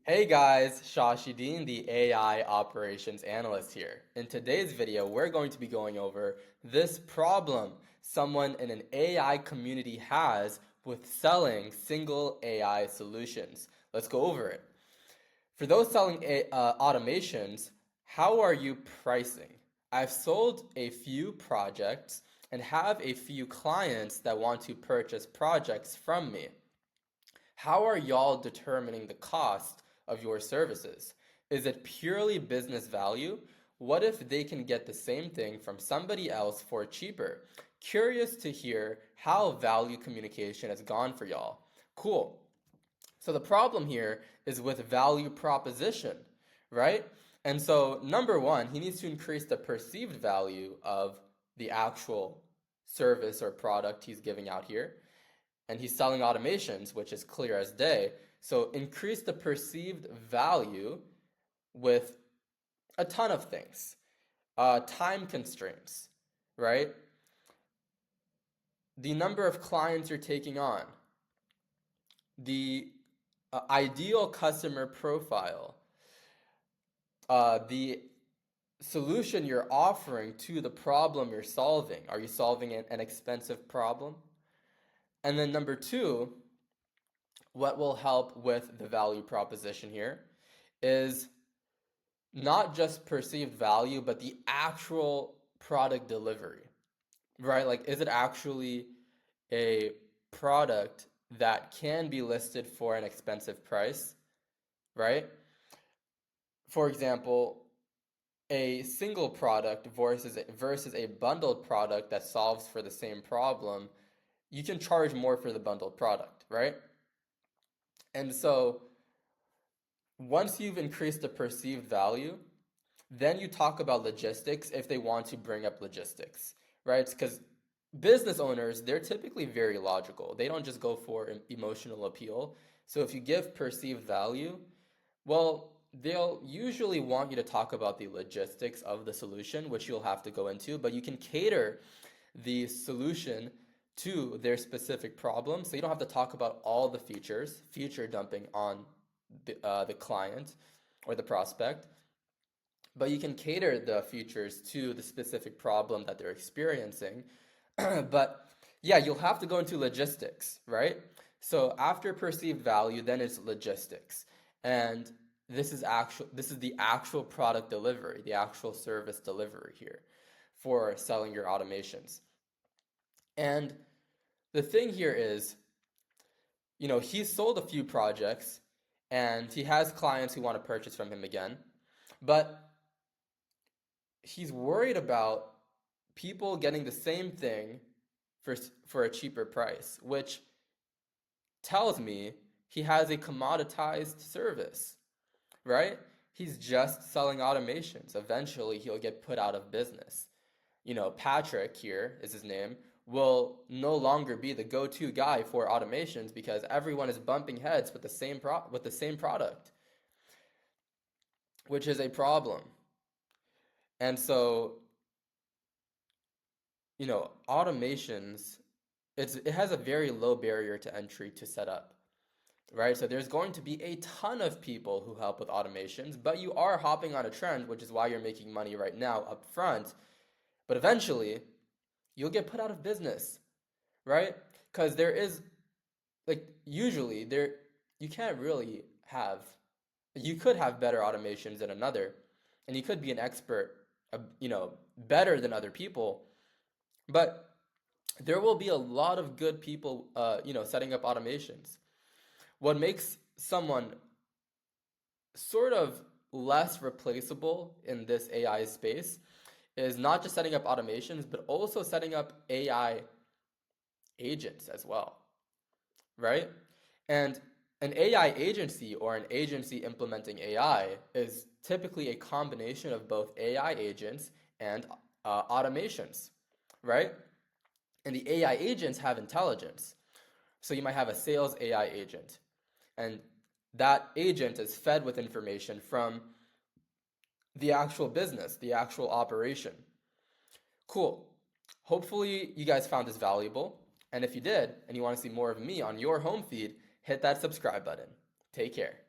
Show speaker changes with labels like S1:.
S1: Hey guys, Shashideen, the AI operations analyst here. In today's video, we're going to be going over this problem someone in an AI community has with selling single AI solutions. Let's go over it. For those selling automations, how are you pricing? I've sold a few projects and have a few clients that want to purchase projects from me. How are y'all determining the cost of your services? Is it purely business value? What if they can get the same thing from somebody else for cheaper? Curious to hear how value communication has gone for y'all. Cool. So the problem here is with value proposition, right? And so number one, he needs to increase the perceived value of the actual service or product he's giving out here, and he's selling automations, which is clear as day. So increase the perceived value with a ton of things. Time constraints, right? The number of clients you're taking on, the ideal customer profile, the solution you're offering to the problem you're solving. Are you solving an expensive problem? And then number two, what will help with the value proposition here is not just perceived value, but the actual product delivery, right? Like, is it actually a product that can be listed for an expensive price, right? For example, a single product versus a bundled product that solves for the same problem, you can charge more for the bundled product, right? And so once you've increased the perceived value, then you talk about logistics if they want to bring up logistics, right? Because business owners, they're typically very logical. They don't just go for emotional appeal. So if you give perceived value, well, they'll usually want you to talk about the logistics of the solution, which you'll have to go into, but you can cater the solution to their specific problem. So you don't have to talk about all the features, feature dumping on the client or the prospect, but you can cater the features to the specific problem that they're experiencing. But yeah, you'll have to go into logistics, right? So after perceived value, then it's logistics. And this is the actual product delivery, the actual service delivery here for selling your automations. And the thing here is, he's sold a few projects and he has clients who want to purchase from him again, but he's worried about people getting the same thing for for a cheaper price, which tells me he has a commoditized service, right? He's just selling automations. Eventually, he'll get put out of business. Patrick here is his name, will no longer be the go-to guy for automations because everyone is bumping heads with the same product, which is a problem. And so, automations, it has a very low barrier to entry to set up, right? So there's going to be a ton of people who help with automations, but you are hopping on a trend, which is why you're making money right now up front. But eventually, you'll get put out of business, right? Because there is, like, usually you can't really have, you could have better automations than another, and you could be an expert, better than other people, but there will be a lot of good people, setting up automations. What makes someone sort of less replaceable in this AI space is not just setting up automations, but also setting up AI agents as well, right? And an AI agency or an agency implementing AI is typically a combination of both AI agents and automations, right? And the AI agents have intelligence. So you might have a sales AI agent, and that agent is fed with information from the actual business, the actual operation. Cool. Hopefully, you guys found this valuable. And if you did, and you want to see more of me on your home feed, hit that subscribe button. Take care.